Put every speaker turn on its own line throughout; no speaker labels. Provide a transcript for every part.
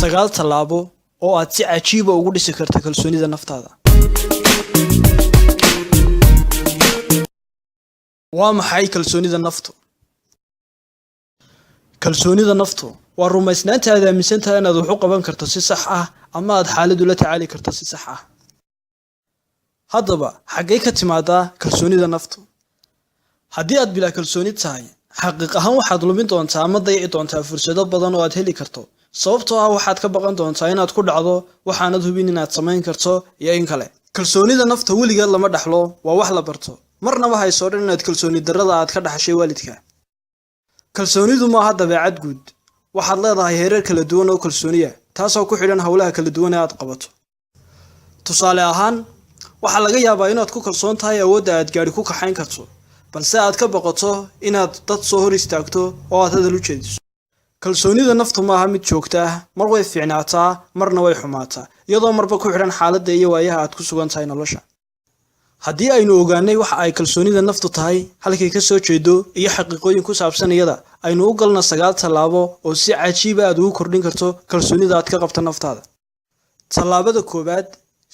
sagaal tallaabo oo aad si cajiib ah ugu dhisi karto kalsoonida naftaada. Waa maxay kalsoonida naftu? Kalsoonida naftu waa rumaysnaanta aad aaminsan tahay inaad wax u qaban karto si sax ah ama aad xaalad ula tacaali karto si sax ah. Haddaba, xaggee ka timaadaa kalsoonida naftu? Haddii aad bilaa kalsooni tahay, xaqiiq ahaan waxaad lumin doontaa ama dayici doontaa fursado badan oo aad heli karto. Sababtoo ah waxaad ka baqan doontaa inaad ku dhacdo waxaanad hubin inaad samayn karto iyo in kale. Kalsoonida nafta weligeed lama dhaxlo, waa wax la barto. Marnaba hayso dhan inaad kalsooni darrada aad ka dhaxashay waalidka. Kalsoonidu ma aha dabeecad guud. Waxaad leedahay heerar kala duwan oo kalsooniya, taasoo ku xidhan hawlaha kala duwan ee aad qabato. Tusaale ahaan, waxaa laga yaabaa inaad ku kalsoon tahay awoodda aad gaari ku kaxayn karto, balse aad ka baqato inaad dad soo hor istaagto oo aad hadal u jeediso. Kalsoonida naftu ma aha mid joogto ah, mar way fiicnaataa, marna way xumaataa, iyadoo marba ku xidhan xaaladda iyo waayaha aad ku sugan tahay nolosha. Haddii aynu ogaanay waxa ay kalsoonida naftu tahay, halkay ka soo jeedo iyo xaqiiqooyin ku saabsan iyada, aynu u galno 9 tallaabo oo si cajiib ah aad ugu kordhin karto kalsoonida aad ka qabto naftaada. Tallaabada koowaad,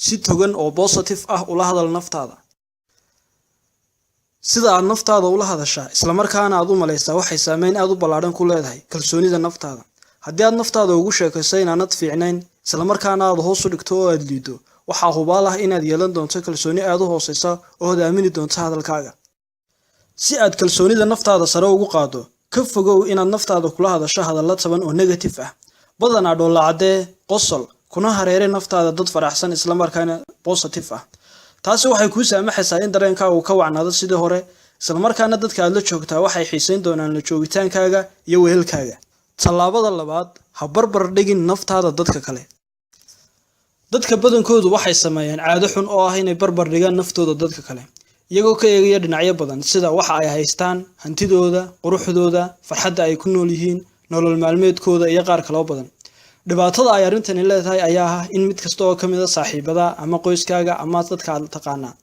si togan oo positive ah ula hadal naftaada. Sida aad naftaada ula hadashaa, isla markaana aad u malaysaa waxay saameyn aad u ballaaran ku leedahay kalsoonida naftaada. Haddii aad naftaada ugu sheekayso inaanad fiicnayn, isla markaana aad hoos u dhigto oo aad liido, waxaa hubaal ah inaad yeelan doonto kalsooni aad u hooseysa oo aad aamini doonto hadalkaaga. Si aad kalsoonida naftaada sare ugu qaado, ka fogow inaad naftaada kula hadasho hadallo taban oo negative ah. Badanaa dhoolla-cadee, qosol, kuna hareere naftaada dad faraxsan isla markaana positive ah. Taasi waxay kuu saamaxaysaa in dareenkaagu ka wacnaado sidii hore, isla markaana dadka aad la joogtaa waxay xiisayn doonaan la joogitaankaaga iyo wehelkaaga. Tallaabada labaad, ha barbar dhigin naftaada dadka kale. Dadka badankoodu waxay sameeyaan caado xun oo ah inay barbar dhigaan naftooda dadka kale, iyagoo ka eegaya dhinacyo badan sida waxa ay haystaan, hantidooda, quruxdooda, farxadda ay ku nool yihiin, nolol maalmeedkooda iyo qaar kale oo badan. Dhibaatada ay arrintani leedahay ayaa ah in mid kasta oo ka mid ah saaxiibada ama qoyskaaga ama dadka aad taqaanaa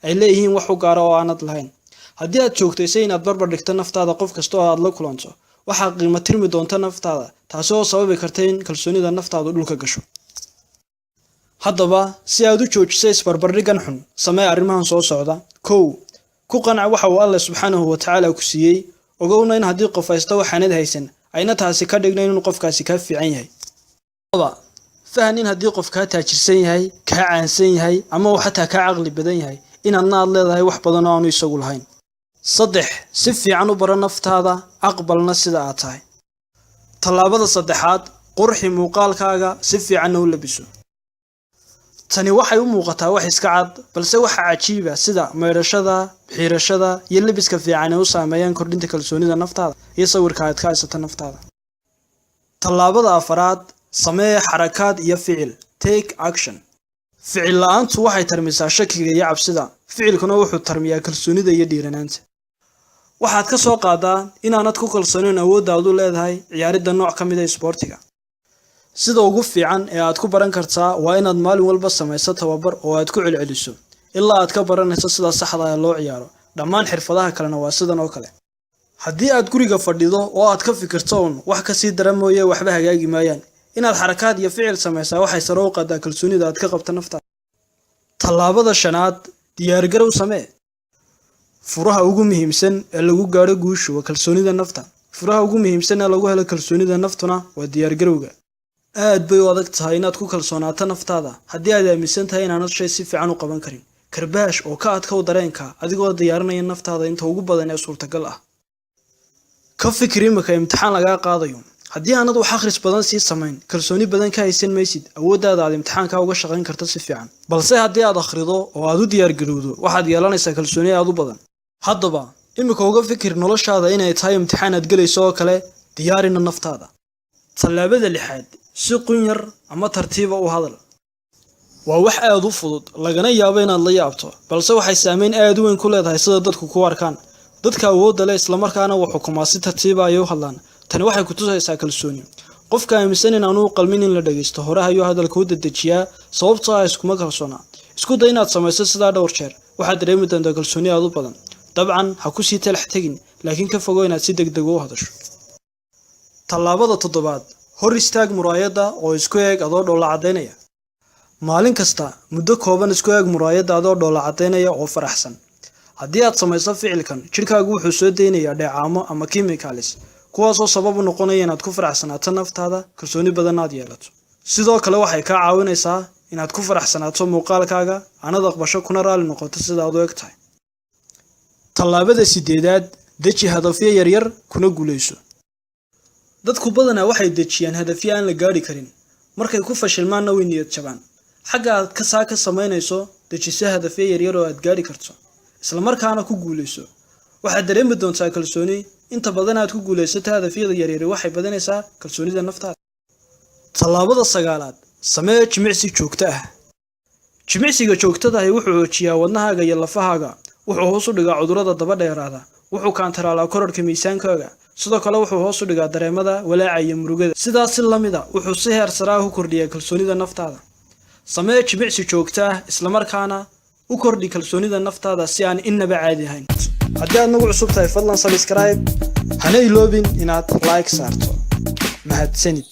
ay leeyihiin wax u gaar ah oo aanad lahayn. Haddii aad joogtaysay inaad barbar dhigto naftaada qof kasta oo aad la kulanto, waxaad qiimo tirmi doonta naftaada, taasoo sababi karta in kalsoonida naftaadu dhulka gasho. Haddaba, si aad u joojiso isbarbardhiggan xun, samee arrimahan soo socda. 1. Ku qanac waxa uu Alle subxaanahu wa tacaala ku siiyey, ogowna in haddii qof haysto waxaanad haysan, ayna taasi ka dhignayn in qofkaasi ka fiican yahay. 2. Fahan in haddii qof ka taajirsan yahay, ka caansan yahay, ama uu xataa ka caqli badan yahay, inaadna aad leedahay wax badan oo aanu isagu lahayn. 3. Si fiican u baro naftaada, aqbalna sida aad tahay. Tallaabada 3, qurxi muuqaalkaaga, si fiicanna u labiso. Tani waxay u muuqataa wax iska cad, balse waxa cajiib ah sida meerashada, xiirashada iyo labiska fiican ee u saameeyaan kordhinta kalsoonida naftaada iyo sawirka aad ka haysato naftaada. Tallaabada 4, samee xarakaad iyo ficil. Take action. Ficil la'aantu waxay tarmisaa shakiga iyo cabsida, ficilkuna wuxuu tarmiyaa kalsoonida iyo dhiiranaanta. Waxaad ka soo qaadaa inaanad ku kalsoonayn awooddaadu leedahay ciyaaridda nooc ka mid ah isboortiga. Sida ugu fiican ee aad ku baran kartaa waa inaad maalin walba samayso tababar oo aad ku celceliso ilaa aad ka baranayso sida saxda ah loo ciyaaro. Dhammaan xirfadaha kalena waa sidan oo kale. Haddii aad guriga fadhido oo aad ka fikirto wax ka sii daran mooyee waxba hagaagi maayaan, inaad xarakaad iyo ficil samaysaa waxay sare u qaadaa kalsoonida aad ka qabto naftaada. Tallaabada 5, diyaargarow samee. Furaha ugu muhiimsan ee lagu gaaro guusha waa kalsoonida nafta. Furaha ugu muhiimsan ee lagu helo kalsoonida naftuna waa diyaargarowga. Aad bay u adag tahay inaad ku kalsoonaato naftaada haddii aad aaminsan tahay inaanad shay si fiican u qaban karin. Karbaash oo ka adkow dareenka adigoo diyaarinaya naftaada inta ugu badan ee suurtagal ah. Ka fikir imika imtixaan lagaa qaadayo. Haddii aanad wax akhris badan sii samayn, kalsooni badan ka haysan maysid, awooddaada aad imtixaanka uga shaqayn karto si fiican. Balse haddii aad akhrido oo aad u diyaargarowdo, waxaad yeelanaysaa kalsooni aad u badan. Haddaba, imika uga fikir noloshaada inay tahay imtixaan aad galayso oo kale, diyaarina naftaada. Tallaabada 6, si qunyar ama tartiiba u hadal. Waa wax aad u fudud, lagana yaabo inaad la yaabto, balse waxay saameyn aad u weyn ku leedahay sida dadku ku arkaan. Dadka awoodda leh isla markaana wax xukumaa si tartiiba ay u hadlaan. Tani waxay ku tusaysaa kalsooni. Qofka aaminsan in aanu qalmin in la dhageysto hore ayuu hadalka u dedejiyaa, sababtoo ah iskuma kalsoona. Isku day inaad samayso sidaa dhowr jeer, waxaad dareemi doontaa kalsooni aad u badan. Dabcan ha ku sii talax tagin, laakiin ka fogow inaad si degdeg u hadasho. Tallaabada 7, hor istaag muraayadda oo isku eeg adoo dhoola cadeynaya. Maalin kasta muddo kooban isku eeg muraayadda adoo dhoola cadeynaya oo faraxsan. Haddii aad samayso ficilkan, jirkaagu wuxuu soo deynayaa dheecaamo ama chemicals kuwaas oo sabab u noqonaya inaad ku faraxsanaato naftaada, kalsooni badan aad yeelato. Sidoo kale waxay kaa caawinaysaa inaad ku faraxsanaato muuqaalkaaga, aanad aqbasho kuna raali noqoto sida aad u eg tahay. Tallaabada 8aad, deji hadafyo yaryar kuna guuleyso. Dadku badanaa waxay dejiyaan hadafyo aan la gaari karin. Markay ku fashilmaanna way niyad jabaan. Xagga aad ka samaynayso, dejiso hadafyo yaryar oo aad gaari karto. Isla markaana ku guuleyso. Waxaad dareemi doontaa kalsooni. Inta badan aad ku guuleysato hadafyada yaryar waxay badanaysaa kalsoonida naftaada. Tallaabada 9aad, samee jimicsi joogto ah. Jimicsiga joogtada ah wuxuu xoojiyaa wadnahaaga iyo lafahaaga. Wuxuu hoos u dhigaa cudurrada daba dheeraada. Wuxuu kaantaraalaa kororka miisaankaaga. Sidoo kale wuxuu hoos u dhigaa dareemada walaaca iyo murugada. Sidaas si la mid ah wuxuu si heer sare ah u kordhiyaa kalsoonida naftaada. Samee jimicsi joogto ah isla markaana u kordhi kalsoonida naftaada si aan innaba caadi ahayn. Haddii aad nagu cusub tahay fadlan subscribe hana iloobin inaad like saarto. Mahadsanid.